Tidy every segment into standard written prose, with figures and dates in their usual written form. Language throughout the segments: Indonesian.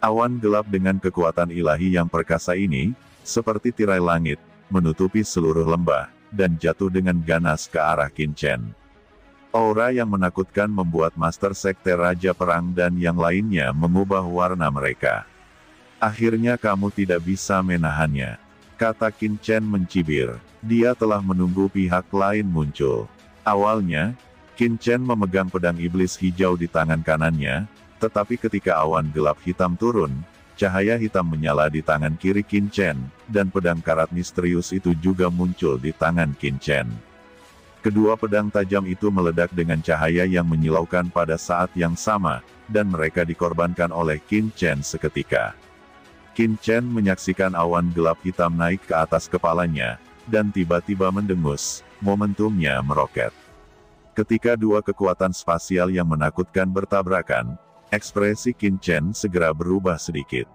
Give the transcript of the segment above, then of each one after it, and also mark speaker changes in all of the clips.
Speaker 1: Awan gelap dengan kekuatan ilahi yang perkasa ini, seperti tirai langit, menutupi seluruh lembah, dan jatuh dengan ganas ke arah Qin Chen. Aura yang menakutkan membuat Master Sekte Raja Perang dan yang lainnya mengubah warna mereka. Akhirnya kamu tidak bisa menahannya, kata Qin Chen mencibir. Dia telah menunggu pihak lain muncul. Awalnya, Qin Chen memegang pedang iblis hijau di tangan kanannya, tetapi ketika awan gelap hitam turun, cahaya hitam menyala di tangan kiri Qin Chen, dan pedang karat misterius itu juga muncul di tangan Qin Chen. Kedua pedang tajam itu meledak dengan cahaya yang menyilaukan pada saat yang sama, dan mereka dikorbankan oleh Qin Chen seketika. Qin Chen menyaksikan awan gelap hitam naik ke atas kepalanya, dan tiba-tiba mendengus, momentumnya meroket. Ketika dua kekuatan spasial yang menakutkan bertabrakan, ekspresi Qin Chen segera berubah sedikit.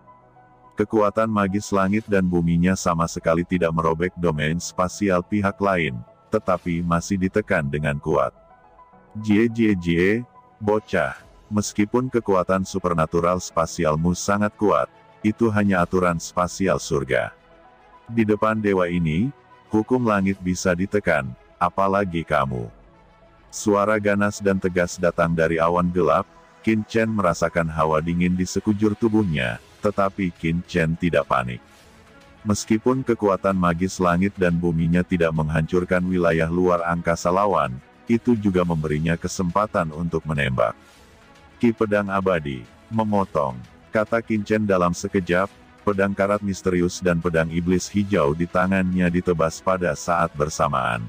Speaker 1: Kekuatan magis langit dan buminya sama sekali tidak merobek domain spasial pihak lain, tetapi masih ditekan dengan kuat. Jie, bocah, meskipun kekuatan supernatural spasialmu sangat kuat, itu hanya aturan spasial surga. Di depan dewa ini, hukum langit bisa ditekan, apalagi kamu. Suara ganas dan tegas datang dari awan gelap. Qin Chen merasakan hawa dingin di sekujur tubuhnya, tetapi Qin Chen tidak panik. Meskipun kekuatan magis langit dan buminya tidak menghancurkan wilayah luar angkasa lawan, itu juga memberinya kesempatan untuk menembak. Ki pedang abadi, memotong, kata Qin Chen dalam sekejap, pedang karat misterius dan pedang iblis hijau di tangannya ditebas pada saat bersamaan.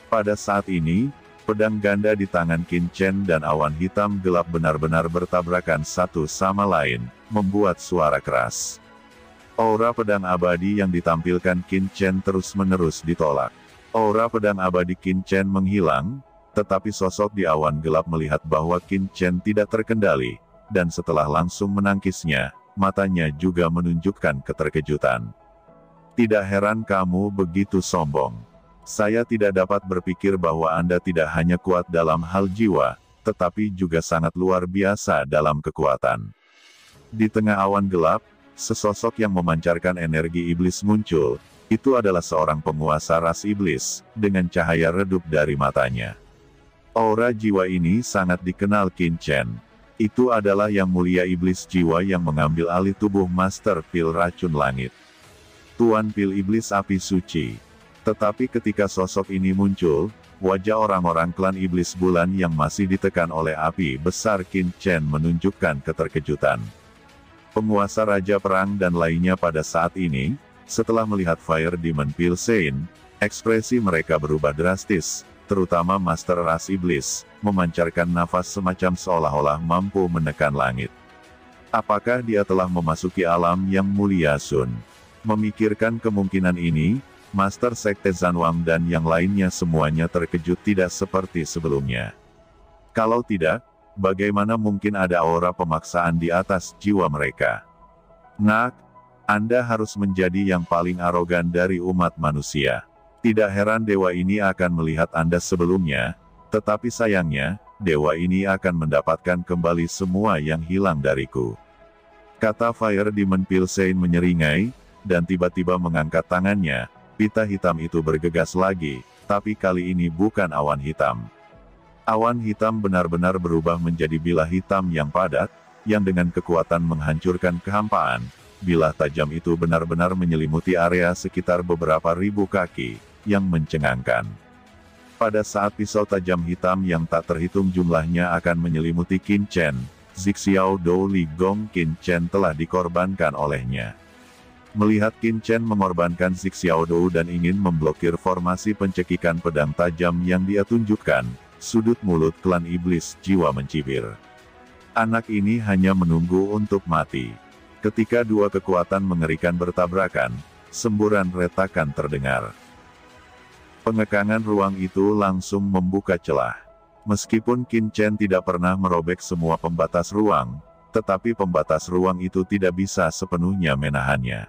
Speaker 1: Pada saat ini, pedang ganda di tangan Qin Chen dan awan hitam gelap benar-benar bertabrakan satu sama lain, membuat suara keras. Aura pedang abadi yang ditampilkan Qin Chen terus-menerus ditolak. Aura pedang abadi Qin Chen menghilang, tetapi sosok di awan gelap melihat bahwa Qin Chen tidak terkendali, dan setelah langsung menangkisnya, matanya juga menunjukkan keterkejutan. Tidak heran kamu begitu sombong. Saya tidak dapat berpikir bahwa Anda tidak hanya kuat dalam hal jiwa, tetapi juga sangat luar biasa dalam kekuatan. Di tengah awan gelap, sesosok yang memancarkan energi iblis muncul. Itu adalah seorang penguasa ras iblis, dengan cahaya redup dari matanya. Aura jiwa ini sangat dikenal Qin Chen. Itu adalah yang mulia iblis jiwa yang mengambil alih tubuh Master Pil Racun Langit. Tuan Pil Iblis Api Suci. Tetapi ketika sosok ini muncul, wajah orang-orang klan Iblis Bulan yang masih ditekan oleh api besar Qin Chen menunjukkan keterkejutan. Penguasa Raja Perang dan lainnya pada saat ini, setelah melihat Fire Demon Pilsein, ekspresi mereka berubah drastis, terutama Master Ras Iblis, memancarkan nafas semacam seolah-olah mampu menekan langit. Apakah dia telah memasuki alam yang mulia Sun? Memikirkan kemungkinan ini, Master Sekte Zanwang dan yang lainnya semuanya terkejut tidak seperti sebelumnya. Kalau tidak, bagaimana mungkin ada aura pemaksaan di atas jiwa mereka? Nak, Anda harus menjadi yang paling arogan dari umat manusia. Tidak heran dewa ini akan melihat Anda sebelumnya, tetapi sayangnya, dewa ini akan mendapatkan kembali semua yang hilang dariku. Kata Fire Demon Pilsein menyeringai, dan tiba-tiba mengangkat tangannya. Pita hitam itu bergegas lagi, tapi kali ini bukan awan hitam. Awan hitam benar-benar berubah menjadi bilah hitam yang padat, yang dengan kekuatan menghancurkan kehampaan. Bilah tajam itu benar-benar menyelimuti area sekitar beberapa ribu kaki, yang mencengangkan. Pada saat pisau tajam hitam yang tak terhitung jumlahnya akan menyelimuti Qin Chen, Zixiao Dou Li Gong Qin Chen telah dikorbankan olehnya. Melihat Qin Chen mengorbankan Zixiao Dou dan ingin memblokir formasi pencekikan pedang tajam yang dia tunjukkan, sudut mulut klan iblis jiwa mencibir. Anak ini hanya menunggu untuk mati. Ketika dua kekuatan mengerikan bertabrakan, semburan retakan terdengar. Pengekangan ruang itu langsung membuka celah. Meskipun Qin Chen tidak pernah merobek semua pembatas ruang, tetapi pembatas ruang itu tidak bisa sepenuhnya menahannya.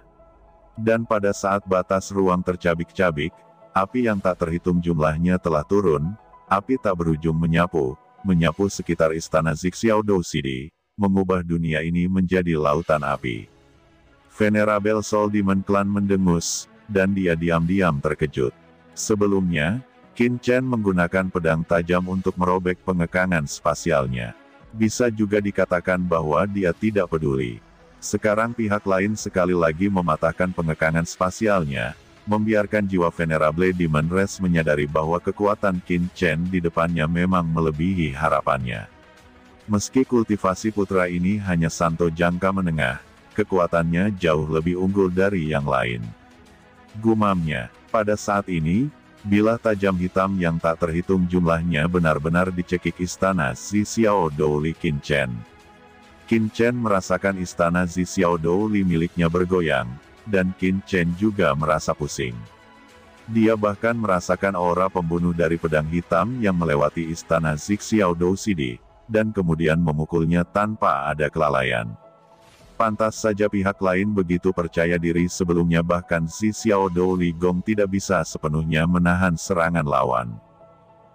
Speaker 1: Dan pada saat batas ruang tercabik-cabik, api yang tak terhitung jumlahnya telah turun, api tak berujung menyapu sekitar istana Zixiao Dou Sidi, mengubah dunia ini menjadi lautan api. Venerable Soul Demon Clan mendengus, dan dia diam-diam terkejut. Sebelumnya, Qin Chen menggunakan pedang tajam untuk merobek pengekangan spasialnya. Bisa juga dikatakan bahwa dia tidak peduli. Sekarang pihak lain sekali lagi mematahkan pengekangan spasialnya, membiarkan jiwa Venerable Demon Race menyadari bahwa kekuatan Qin Chen di depannya memang melebihi harapannya. Meski kultivasi putra ini hanya santo jangka menengah, kekuatannya jauh lebih unggul dari yang lain. Gumamnya, pada saat ini, bilah tajam hitam yang tak terhitung jumlahnya benar-benar dicekik istana Zi Xiao Douli Qin Chen. Qin Chen merasakan istana Zi Xiao Douli miliknya bergoyang, dan Qin Chen juga merasa pusing. Dia bahkan merasakan aura pembunuh dari pedang hitam yang melewati istana Zi Xiao Douli, dan kemudian memukulnya tanpa ada kelalaian. Pantas saja pihak lain begitu percaya diri sebelumnya, bahkan Zi Xiao Douli Gong tidak bisa sepenuhnya menahan serangan lawan.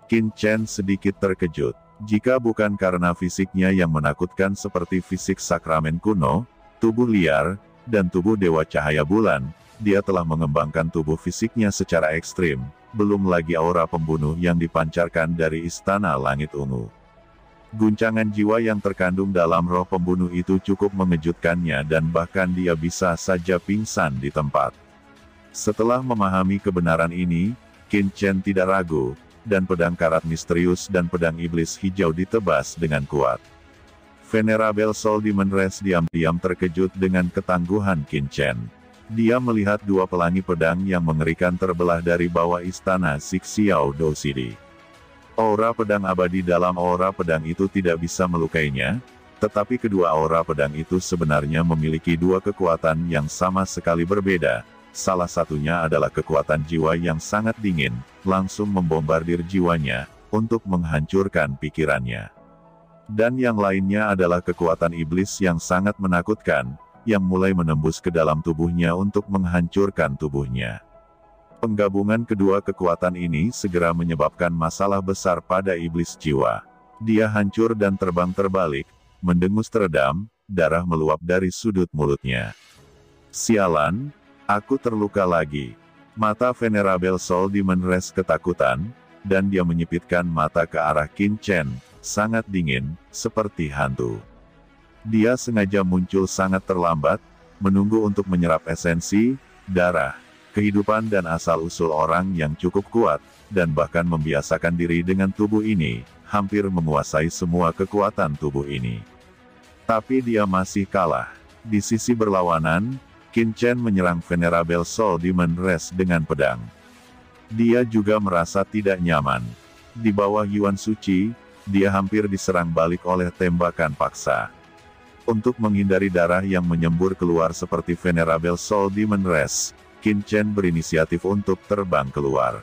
Speaker 1: Qin Chen sedikit terkejut. Jika bukan karena fisiknya yang menakutkan seperti fisik sakramen kuno, tubuh liar, dan tubuh dewa cahaya bulan, dia telah mengembangkan tubuh fisiknya secara ekstrim, belum lagi aura pembunuh yang dipancarkan dari istana langit ungu. Guncangan jiwa yang terkandung dalam roh pembunuh itu cukup mengejutkannya dan bahkan dia bisa saja pingsan di tempat. Setelah memahami kebenaran ini, Qin Chen tidak ragu, dan pedang karat misterius dan pedang iblis hijau ditebas dengan kuat. Venerable Soul Demon Race diam-diam terkejut dengan ketangguhan Qin Chen. Dia melihat dua pelangi pedang yang mengerikan terbelah dari bawah istana Zi Xiao Douli. Aura pedang abadi dalam aura pedang itu tidak bisa melukainya, tetapi kedua aura pedang itu sebenarnya memiliki dua kekuatan yang sama sekali berbeda. Salah satunya adalah kekuatan jiwa yang sangat dingin, langsung membombardir jiwanya, untuk menghancurkan pikirannya. Dan yang lainnya adalah kekuatan iblis yang sangat menakutkan, yang mulai menembus ke dalam tubuhnya untuk menghancurkan tubuhnya. Penggabungan kedua kekuatan ini segera menyebabkan masalah besar pada iblis jiwa. Dia hancur dan terbang terbalik, mendengus teredam, darah meluap dari sudut mulutnya. Sialan, aku terluka lagi. Mata Venerable Soul Demon Race ketakutan, dan dia menyipitkan mata ke arah Qin Chen, sangat dingin, seperti hantu. Dia sengaja muncul sangat terlambat, menunggu untuk menyerap esensi, darah, kehidupan dan asal-usul orang yang cukup kuat, dan bahkan membiasakan diri dengan tubuh ini, hampir menguasai semua kekuatan tubuh ini. Tapi dia masih kalah. Di sisi berlawanan, Qin Chen menyerang Venerable Soul Demon Race dengan pedang. Dia juga merasa tidak nyaman. Di bawah Yuan Suci, dia hampir diserang balik oleh tembakan paksa. Untuk menghindari darah yang menyembur keluar seperti Venerable Soul Demon Race, Qin Chen berinisiatif untuk terbang keluar.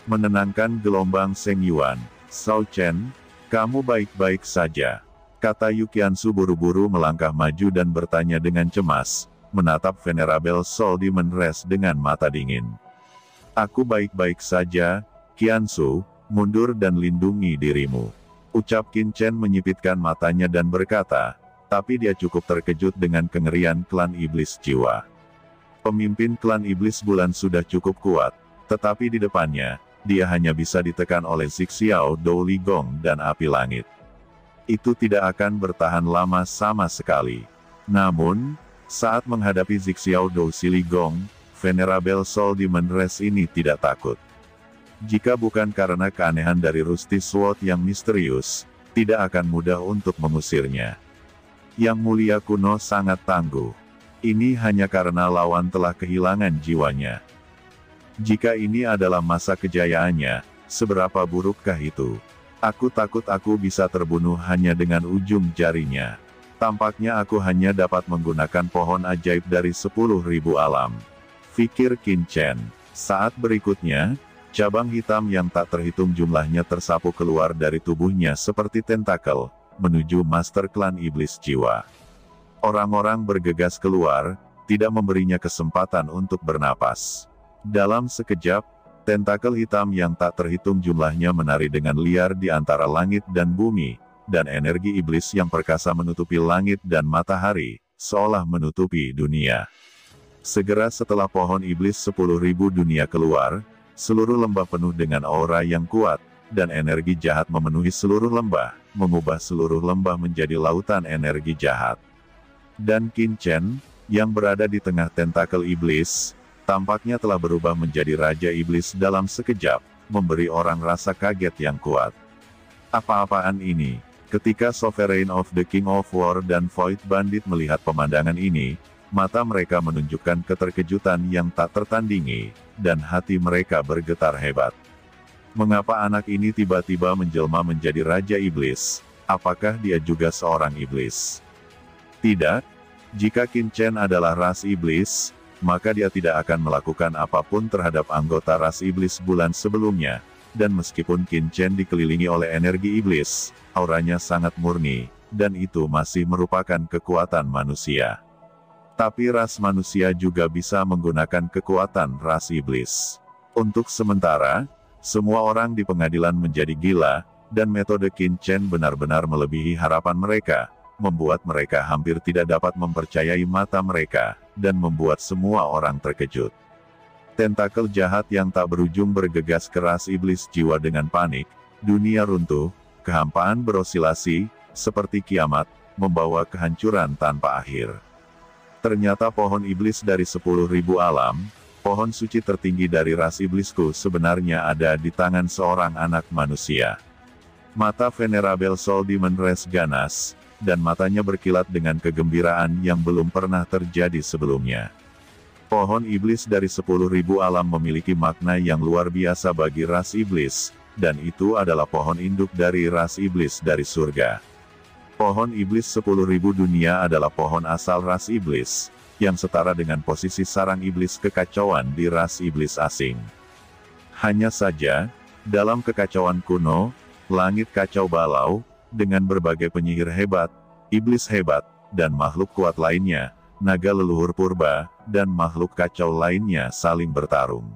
Speaker 1: Menenangkan gelombang Seng Yuan, "Shao Chen, kamu baik-baik saja?" kata Yu Qiansu buru-buru melangkah maju dan bertanya dengan cemas, menatap Venerable Soul Demon Race dengan mata dingin. "Aku baik-baik saja, Qiansu, mundur dan lindungi dirimu," ucap Qin Chen menyipitkan matanya dan berkata, tapi dia cukup terkejut dengan kengerian klan iblis jiwa. Pemimpin klan iblis bulan sudah cukup kuat, tetapi di depannya, dia hanya bisa ditekan oleh Zi Xiao Douli Gong dan api langit. Itu tidak akan bertahan lama sama sekali. Namun, saat menghadapi Zi Xiao Douli Gong, Venerable Soul Demon Race ini tidak takut. Jika bukan karena keanehan dari Rusty Sword yang misterius, tidak akan mudah untuk mengusirnya. Yang Mulia kuno sangat tangguh. Ini hanya karena lawan telah kehilangan jiwanya. Jika ini adalah masa kejayaannya, seberapa burukkah itu? Aku takut aku bisa terbunuh hanya dengan ujung jarinya. Tampaknya aku hanya dapat menggunakan pohon ajaib dari 10.000 alam. Fikir Qin Chen. Saat berikutnya, cabang hitam yang tak terhitung jumlahnya tersapu keluar dari tubuhnya seperti tentakel, menuju Master Klan Iblis Jiwa. Orang-orang bergegas keluar, tidak memberinya kesempatan untuk bernapas. Dalam sekejap, tentakel hitam yang tak terhitung jumlahnya menari dengan liar di antara langit dan bumi, dan energi iblis yang perkasa menutupi langit dan matahari, seolah menutupi dunia. Segera setelah pohon iblis 10.000 dunia keluar, seluruh lembah penuh dengan aura yang kuat, dan energi jahat memenuhi seluruh lembah, mengubah seluruh lembah menjadi lautan energi jahat. Dan Qin Chen, yang berada di tengah tentakel iblis, tampaknya telah berubah menjadi Raja Iblis dalam sekejap, memberi orang rasa kaget yang kuat. Apa-apaan ini? Ketika Sovereign of the King of War dan Void Bandit melihat pemandangan ini, mata mereka menunjukkan keterkejutan yang tak tertandingi, dan hati mereka bergetar hebat. Mengapa anak ini tiba-tiba menjelma menjadi Raja Iblis? Apakah dia juga seorang iblis? Tidak. Jika Qin Chen adalah ras iblis, maka dia tidak akan melakukan apapun terhadap anggota ras iblis bulan sebelumnya. Dan meskipun Qin Chen dikelilingi oleh energi iblis, auranya sangat murni, dan itu masih merupakan kekuatan manusia. Tapi ras manusia juga bisa menggunakan kekuatan ras iblis. Untuk sementara, semua orang di pengadilan menjadi gila, dan metode Qin Chen benar-benar melebihi harapan mereka, membuat mereka hampir tidak dapat mempercayai mata mereka, dan membuat semua orang terkejut. Tentakel jahat yang tak berujung bergegas keras iblis jiwa dengan panik, dunia runtuh, kehampaan berosilasi, seperti kiamat, membawa kehancuran tanpa akhir. Ternyata pohon iblis dari 10.000 alam, pohon suci tertinggi dari ras iblisku sebenarnya ada di tangan seorang anak manusia. Mata Venerable Soul Demon Race ganas, dan matanya berkilat dengan kegembiraan yang belum pernah terjadi sebelumnya. Pohon iblis dari 10.000 alam memiliki makna yang luar biasa bagi ras iblis, dan itu adalah pohon induk dari ras iblis dari surga. Pohon iblis 10.000 dunia adalah pohon asal ras iblis, yang setara dengan posisi sarang iblis kekacauan di ras iblis asing. Hanya saja, dalam kekacauan kuno, langit kacau balau, dengan berbagai penyihir hebat, iblis hebat, dan makhluk kuat lainnya, naga leluhur purba, dan makhluk kacau lainnya saling bertarung.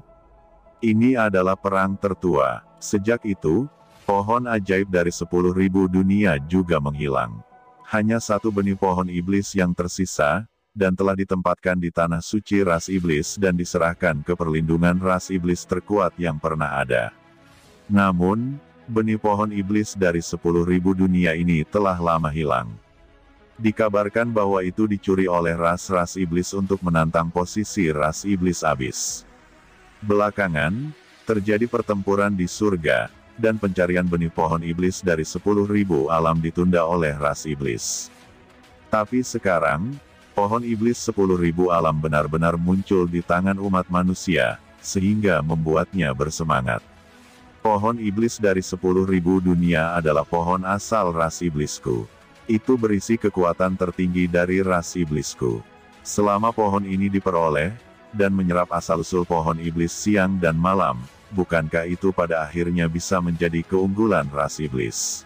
Speaker 1: Ini adalah perang tertua. Sejak itu, pohon ajaib dari 10.000 dunia juga menghilang. Hanya satu benih pohon iblis yang tersisa, dan telah ditempatkan di tanah suci ras iblis dan diserahkan ke perlindungan ras iblis terkuat yang pernah ada. Namun, benih pohon iblis dari 10.000 dunia ini telah lama hilang. Dikabarkan bahwa itu dicuri oleh ras-ras iblis untuk menantang posisi ras iblis abis. Belakangan, terjadi pertempuran di surga, dan pencarian benih pohon iblis dari 10.000 alam ditunda oleh ras iblis. Tapi sekarang, pohon iblis 10.000 alam benar-benar muncul di tangan umat manusia, sehingga membuatnya bersemangat. Pohon iblis dari 10.000 dunia adalah pohon asal ras iblisku. Itu berisi kekuatan tertinggi dari ras iblisku. Selama pohon ini diperoleh, dan menyerap asal-usul pohon iblis siang dan malam, bukankah itu pada akhirnya bisa menjadi keunggulan ras iblis?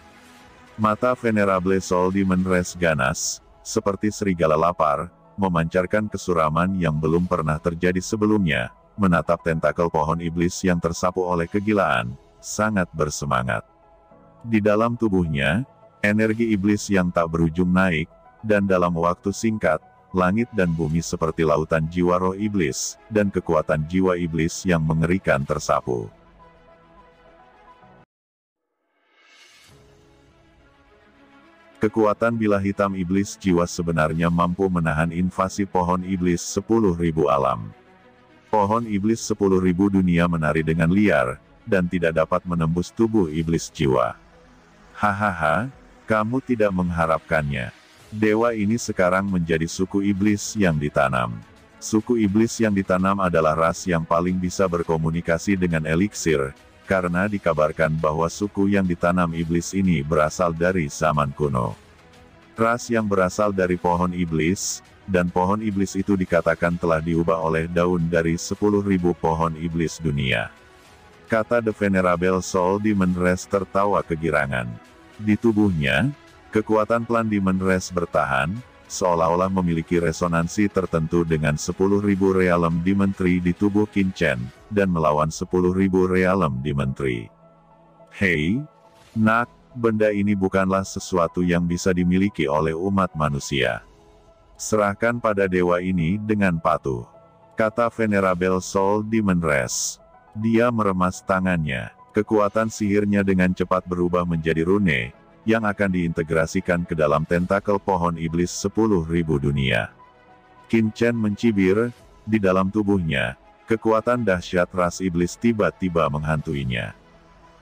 Speaker 1: Mata Venerable Soul Demon Race ganas, seperti serigala lapar, memancarkan kesuraman yang belum pernah terjadi sebelumnya, menatap tentakel pohon iblis yang tersapu oleh kegilaan, sangat bersemangat. Di dalam tubuhnya, energi iblis yang tak berujung naik, dan dalam waktu singkat, langit dan bumi seperti lautan jiwa roh iblis, dan kekuatan jiwa iblis yang mengerikan tersapu. Kekuatan bila hitam iblis jiwa sebenarnya mampu menahan invasi pohon iblis 10.000 alam. Pohon iblis 10.000 dunia menari dengan liar, dan tidak dapat menembus tubuh iblis jiwa. Hahaha. Kamu tidak mengharapkannya. Dewa ini sekarang menjadi suku iblis yang ditanam. Suku iblis yang ditanam adalah ras yang paling bisa berkomunikasi dengan eliksir, karena dikabarkan bahwa suku yang ditanam iblis ini berasal dari zaman kuno. Ras yang berasal dari pohon iblis, dan pohon iblis itu dikatakan telah diubah oleh daun dari 10.000 pohon iblis dunia. Kata The Venerable Soul Demon Race tertawa kegirangan. Di tubuhnya, kekuatan Plan Demon Race bertahan, seolah-olah memiliki resonansi tertentu dengan 10.000 Realm Demon Tree di tubuh Qin Chen, dan melawan 10.000 Realm Demon Tree. Hei, nak, benda ini bukanlah sesuatu yang bisa dimiliki oleh umat manusia. Serahkan pada dewa ini dengan patuh, kata Venerable Soul Demon Race. Dia meremas tangannya. Kekuatan sihirnya dengan cepat berubah menjadi rune, yang akan diintegrasikan ke dalam tentakel pohon iblis 10.000 dunia. Qin Chen mencibir, di dalam tubuhnya, kekuatan dahsyat ras iblis tiba-tiba menghantuinya.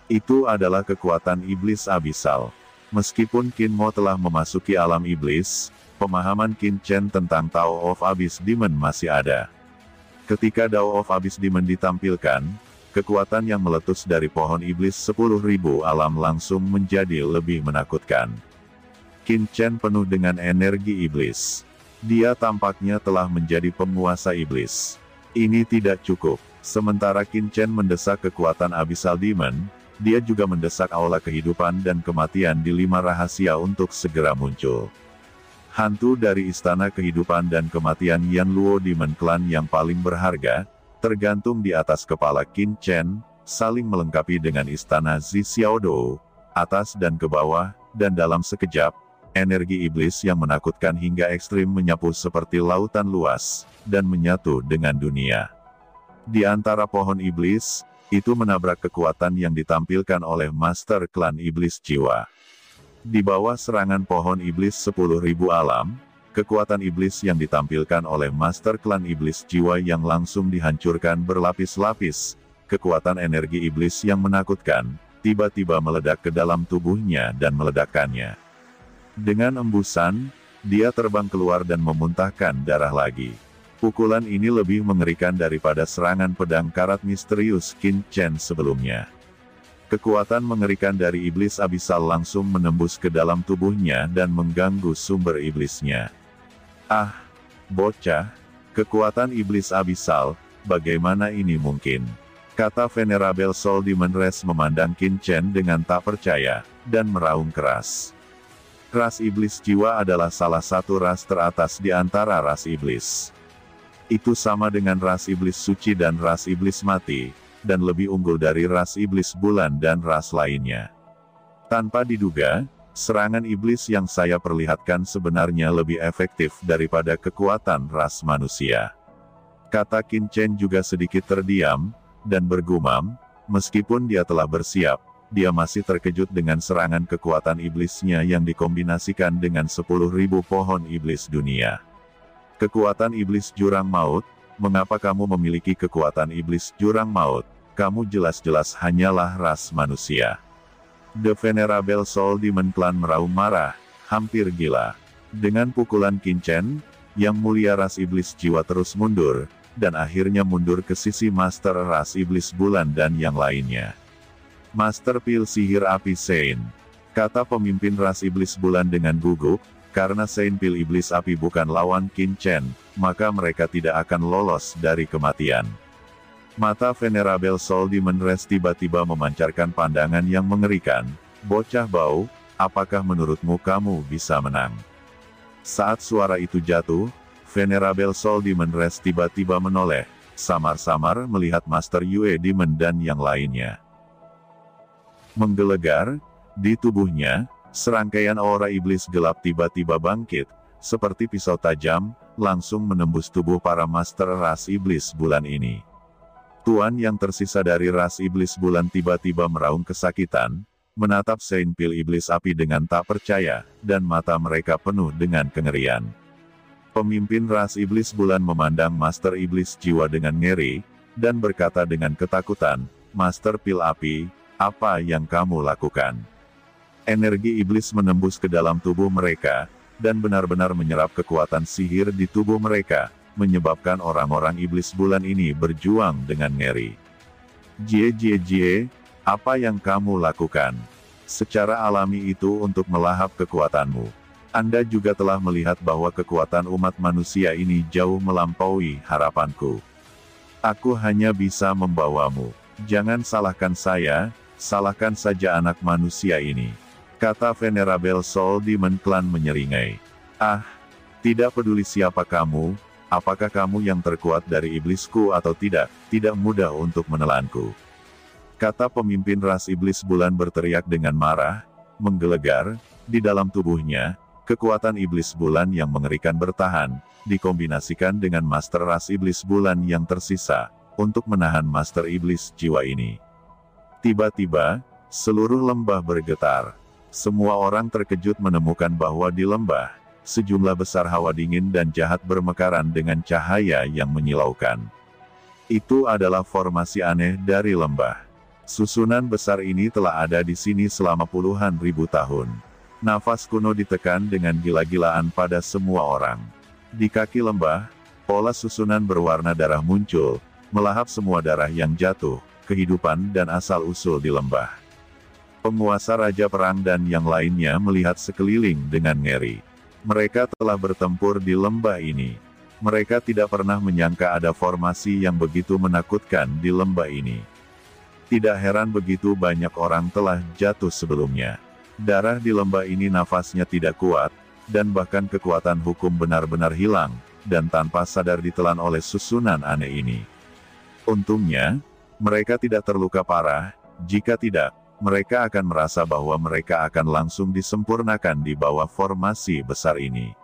Speaker 1: Itu adalah kekuatan iblis abisal. Meskipun Qin Mo telah memasuki alam iblis, pemahaman Qin Chen tentang Tao of Abyss Demon masih ada. Ketika Tao of Abyss Demon ditampilkan, kekuatan yang meletus dari pohon iblis 10.000 alam langsung menjadi lebih menakutkan. Qin Chen penuh dengan energi iblis. Dia tampaknya telah menjadi penguasa iblis. Ini tidak cukup. Sementara Qin Chen mendesak kekuatan Abyssal Demon, dia juga mendesak aula kehidupan dan kematian di 5 rahasia untuk segera muncul. Hantu dari istana kehidupan dan kematian Yan Luo Demon Clan yang paling berharga, tergantung di atas kepala Qin Chen, saling melengkapi dengan istana Zi Xiaodou, atas dan ke bawah, dan dalam sekejap, energi iblis yang menakutkan hingga ekstrim menyapu seperti lautan luas, dan menyatu dengan dunia. Di antara pohon iblis, itu menabrak kekuatan yang ditampilkan oleh Master Klan Iblis Jiwa. Di bawah serangan pohon iblis 10.000 alam, kekuatan iblis yang ditampilkan oleh Master Klan Iblis Jiwa yang langsung dihancurkan berlapis-lapis, kekuatan energi iblis yang menakutkan, tiba-tiba meledak ke dalam tubuhnya dan meledakkannya. Dengan embusan, dia terbang keluar dan memuntahkan darah lagi. Pukulan ini lebih mengerikan daripada serangan pedang karat misterius Qin Chen sebelumnya. Kekuatan mengerikan dari iblis abisal langsung menembus ke dalam tubuhnya dan mengganggu sumber iblisnya. Ah, bocah, kekuatan iblis abisal, bagaimana ini mungkin? Kata Venerable Soul Demon Race memandang Qin Chen dengan tak percaya, dan meraung keras. Ras iblis jiwa adalah salah satu ras teratas di antara ras iblis. Itu sama dengan ras iblis suci dan ras iblis mati, dan lebih unggul dari ras iblis bulan dan ras lainnya. Tanpa diduga, serangan iblis yang saya perlihatkan sebenarnya lebih efektif daripada kekuatan ras manusia. Kata Qin Chen juga sedikit terdiam, dan bergumam, meskipun dia telah bersiap, dia masih terkejut dengan serangan kekuatan iblisnya yang dikombinasikan dengan 10.000 pohon iblis dunia. Kekuatan iblis jurang maut, mengapa kamu memiliki kekuatan iblis jurang maut? Kamu jelas-jelas hanyalah ras manusia. The Venerable Soul Demon Clan meraung marah, hampir gila. Dengan pukulan Qin Chen, yang mulia ras iblis jiwa terus mundur, dan akhirnya mundur ke sisi Master ras iblis bulan dan yang lainnya. Master Pil Sihir Api Sein, kata pemimpin ras iblis bulan dengan gugup, karena Sein Pil Iblis Api bukan lawan Qin Chen, maka mereka tidak akan lolos dari kematian. Mata Venerable Soul Demon Race tiba-tiba memancarkan pandangan yang mengerikan. Bocah bau, apakah menurutmu kamu bisa menang? Saat suara itu jatuh, Venerable Soul Demon Race tiba-tiba menoleh, samar-samar melihat Master Yue Demon dan yang lainnya. Menggelegar, di tubuhnya, serangkaian aura iblis gelap tiba-tiba bangkit, seperti pisau tajam, langsung menembus tubuh para Master ras iblis bulan ini. Tuan yang tersisa dari ras iblis bulan tiba-tiba meraung kesakitan, menatap Sein Pil Iblis Api dengan tak percaya, dan mata mereka penuh dengan kengerian. Pemimpin ras iblis bulan memandang Master Iblis Jiwa dengan ngeri, dan berkata dengan ketakutan, Master Pil Api, apa yang kamu lakukan? Energi iblis menembus ke dalam tubuh mereka, dan benar-benar menyerap kekuatan sihir di tubuh mereka, menyebabkan orang-orang iblis bulan ini berjuang dengan ngeri. Jie, apa yang kamu lakukan? Secara alami itu untuk melahap kekuatanmu. Anda juga telah melihat bahwa kekuatan umat manusia ini jauh melampaui harapanku. Aku hanya bisa membawamu. Jangan salahkan saya, salahkan saja anak manusia ini. Kata Venerable Soul Demon Clan menyeringai. Ah, tidak peduli siapa kamu, apakah kamu yang terkuat dari iblisku atau tidak mudah untuk menelanku. Kata pemimpin ras iblis bulan berteriak dengan marah, menggelegar. Di dalam tubuhnya, kekuatan iblis bulan yang mengerikan bertahan, dikombinasikan dengan master ras iblis bulan yang tersisa, untuk menahan master iblis jiwa ini. Tiba-tiba, seluruh lembah bergetar. Semua orang terkejut menemukan bahwa di lembah, sejumlah besar hawa dingin dan jahat bermekaran dengan cahaya yang menyilaukan. Itu adalah formasi aneh dari lembah. Susunan besar ini telah ada di sini selama puluhan ribu tahun. Nafas kuno ditekan dengan gila-gilaan pada semua orang. Di kaki lembah, pola susunan berwarna darah muncul, melahap semua darah yang jatuh, kehidupan dan asal-usul di lembah. Penguasa Raja Perang dan yang lainnya melihat sekeliling dengan ngeri. Mereka telah bertempur di lembah ini. Mereka tidak pernah menyangka ada formasi yang begitu menakutkan di lembah ini. Tidak heran begitu banyak orang telah jatuh sebelumnya. Darah di lembah ini nafasnya tidak kuat, dan bahkan kekuatan hukum benar-benar hilang, dan tanpa sadar ditelan oleh susunan aneh ini. Untungnya, mereka tidak terluka parah. Jika tidak, mereka akan merasa bahwa mereka akan langsung disempurnakan di bawah formasi besar ini.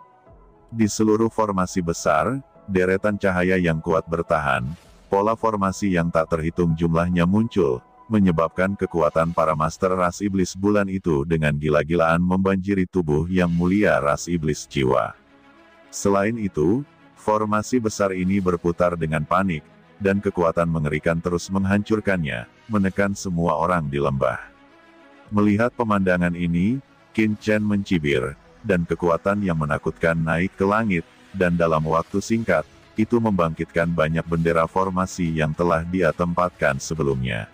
Speaker 1: Di seluruh formasi besar, deretan cahaya yang kuat bertahan, pola formasi yang tak terhitung jumlahnya muncul, menyebabkan kekuatan para master ras iblis bulan itu dengan gila-gilaan membanjiri tubuh yang mulia ras iblis jiwa. Selain itu, formasi besar ini berputar dengan panik, dan kekuatan mengerikan terus menghancurkannya, menekan semua orang di lembah. Melihat pemandangan ini, Qin Chen mencibir, dan kekuatan yang menakutkan naik ke langit, dan dalam waktu singkat, itu membangkitkan banyak bendera formasi yang telah dia tempatkan sebelumnya.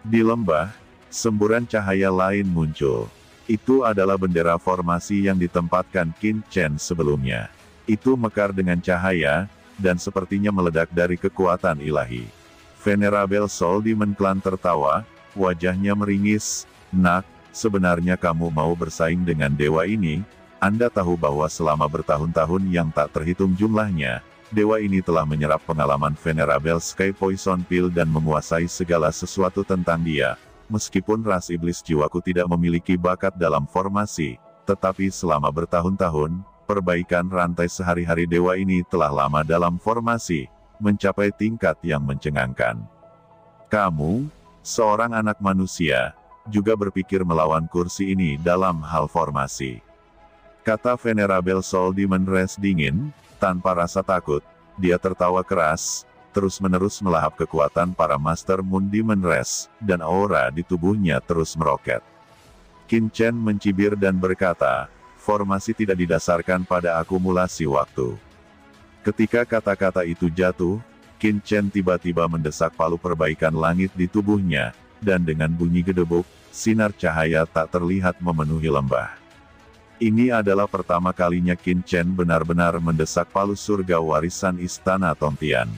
Speaker 1: Di lembah, semburan cahaya lain muncul. Itu adalah bendera formasi yang ditempatkan Qin Chen sebelumnya. Itu mekar dengan cahaya, dan sepertinya meledak dari kekuatan ilahi. Venerable Soul Demon Clan tertawa, wajahnya meringis. Nak, sebenarnya kamu mau bersaing dengan dewa ini? Anda tahu bahwa selama bertahun-tahun yang tak terhitung jumlahnya, dewa ini telah menyerap pengalaman Venerable Sky Poison Pill dan menguasai segala sesuatu tentang dia. Meskipun ras iblis jiwaku tidak memiliki bakat dalam formasi, tetapi selama bertahun-tahun, perbaikan rantai sehari-hari dewa ini telah lama dalam formasi, mencapai tingkat yang mencengangkan. Kamu, seorang anak manusia, juga berpikir melawan kursi ini dalam hal formasi. Kata Venerable Soul Demon Race dingin, tanpa rasa takut, dia tertawa keras, terus-menerus melahap kekuatan para Master Moon Demon Race, dan aura di tubuhnya terus meroket. Qin Chen mencibir dan berkata, formasi tidak didasarkan pada akumulasi waktu. Ketika kata-kata itu jatuh, Qin Chen tiba-tiba mendesak palu perbaikan langit di tubuhnya, dan dengan bunyi gedebuk, sinar cahaya tak terlihat memenuhi lembah. Ini adalah pertama kalinya Qin Chen benar-benar mendesak palu surga warisan Istana Tongtian.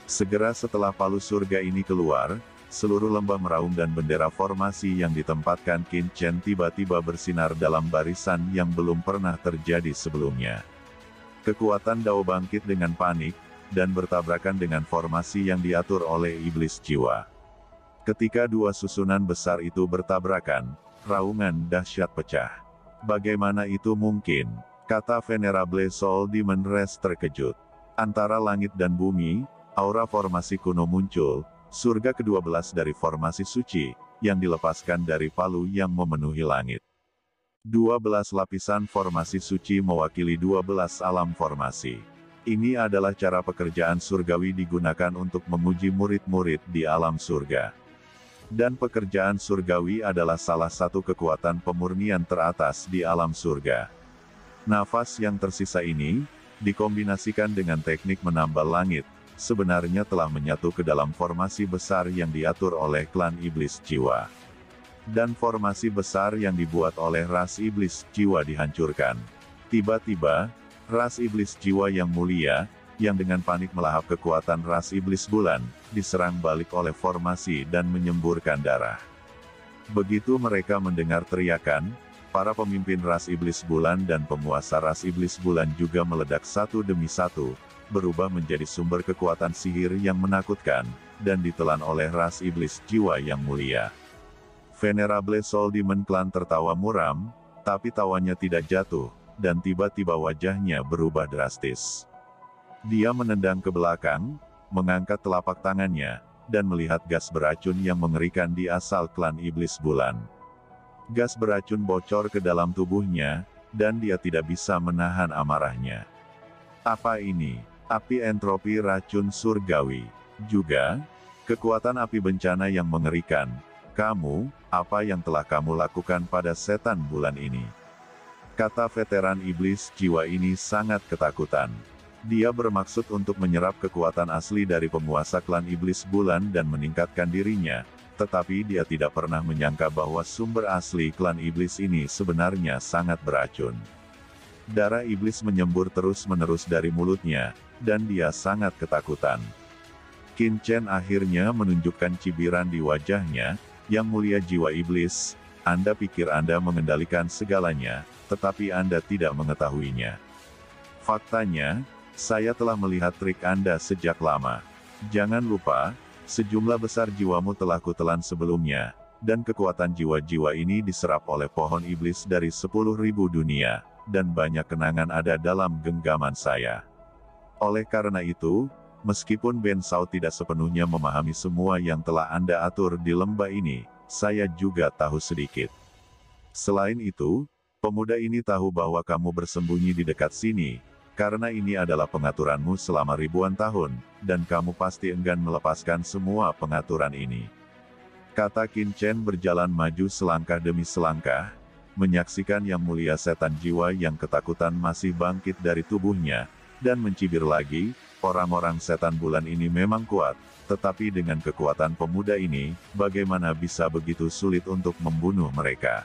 Speaker 1: Segera setelah palu surga ini keluar, seluruh lembah meraung dan bendera formasi yang ditempatkan Qin Chen tiba-tiba bersinar dalam barisan yang belum pernah terjadi sebelumnya. Kekuatan Dao bangkit dengan panik, dan bertabrakan dengan formasi yang diatur oleh iblis jiwa. Ketika dua susunan besar itu bertabrakan, raungan dahsyat pecah. Bagaimana itu mungkin? Kata Venerable Soul Demon Race terkejut. Antara langit dan bumi, aura formasi kuno muncul, surga ke-12 dari formasi suci, yang dilepaskan dari palu yang memenuhi langit. 12 lapisan formasi suci mewakili 12 alam formasi. Ini adalah cara pekerjaan surgawi digunakan untuk menguji murid-murid di alam surga. Dan pekerjaan surgawi adalah salah satu kekuatan pemurnian teratas di alam surga. Nafas yang tersisa ini, dikombinasikan dengan teknik menambal langit, sebenarnya telah menyatu ke dalam formasi besar yang diatur oleh klan iblis jiwa. Dan formasi besar yang dibuat oleh ras iblis jiwa dihancurkan. Tiba-tiba, ras iblis jiwa yang mulia, yang dengan panik melahap kekuatan ras iblis bulan, diserang balik oleh formasi dan menyemburkan darah. Begitu mereka mendengar teriakan, para pemimpin ras iblis bulan dan penguasa ras iblis bulan juga meledak satu demi satu, berubah menjadi sumber kekuatan sihir yang menakutkan, dan ditelan oleh ras iblis jiwa yang mulia. Venerable Soul Demon Clan tertawa muram, tapi tawanya tidak jatuh, dan tiba-tiba wajahnya berubah drastis. Dia menendang ke belakang, mengangkat telapak tangannya, dan melihat gas beracun yang mengerikan di asal klan Iblis Bulan. Gas beracun bocor ke dalam tubuhnya, dan dia tidak bisa menahan amarahnya. Apa ini? Api entropi racun surgawi. Juga, kekuatan api bencana yang mengerikan. Kamu, apa yang telah kamu lakukan pada setan bulan ini? Kata veteran iblis jiwa ini sangat ketakutan. Dia bermaksud untuk menyerap kekuatan asli dari penguasa klan iblis bulan dan meningkatkan dirinya, tetapi dia tidak pernah menyangka bahwa sumber asli klan iblis ini sebenarnya sangat beracun. Darah iblis menyembur terus-menerus dari mulutnya, dan dia sangat ketakutan. Qin Chen akhirnya menunjukkan cibiran di wajahnya. Yang mulia jiwa iblis, Anda pikir Anda mengendalikan segalanya, tetapi Anda tidak mengetahuinya. Faktanya, saya telah melihat trik Anda sejak lama. Jangan lupa, sejumlah besar jiwamu telah kutelan sebelumnya, dan kekuatan jiwa-jiwa ini diserap oleh pohon iblis dari 10.000 dunia, dan banyak kenangan ada dalam genggaman saya. Oleh karena itu, meskipun Ben Sao tidak sepenuhnya memahami semua yang telah Anda atur di lembah ini, saya juga tahu sedikit. Selain itu, pemuda ini tahu bahwa kamu bersembunyi di dekat sini, karena ini adalah pengaturanmu selama ribuan tahun, dan kamu pasti enggan melepaskan semua pengaturan ini. Kata Qin Chen berjalan maju selangkah demi selangkah, menyaksikan yang mulia setan jiwa yang ketakutan masih bangkit dari tubuhnya, dan mencibir lagi. Orang-orang setan bulan ini memang kuat, tetapi dengan kekuatan pemuda ini, bagaimana bisa begitu sulit untuk membunuh mereka?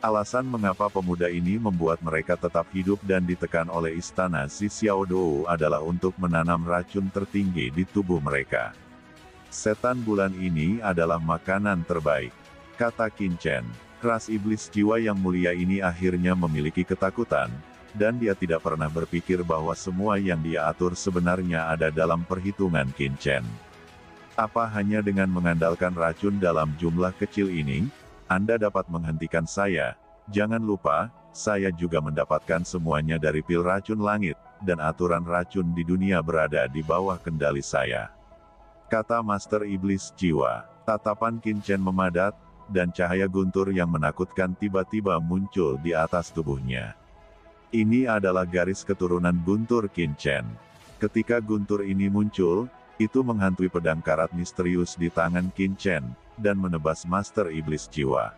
Speaker 1: Alasan mengapa pemuda ini membuat mereka tetap hidup dan ditekan oleh istana Xi Xiaodou adalah untuk menanam racun tertinggi di tubuh mereka. Setan bulan ini adalah makanan terbaik, kata Qin Chen. Ras iblis jiwa yang mulia ini akhirnya memiliki ketakutan, dan dia tidak pernah berpikir bahwa semua yang dia atur sebenarnya ada dalam perhitungan Qin Chen. Apa hanya dengan mengandalkan racun dalam jumlah kecil ini, Anda dapat menghentikan saya? Jangan lupa, saya juga mendapatkan semuanya dari pil racun langit, dan aturan racun di dunia berada di bawah kendali saya. Kata Master Iblis Jiwa. Tatapan Qin Chen memadat, dan cahaya guntur yang menakutkan tiba-tiba muncul di atas tubuhnya. Ini adalah garis keturunan guntur Qin Chen. Ketika guntur ini muncul, itu menghantui pedang karat misterius di tangan Qin Chen, dan menebas Master Iblis Jiwa.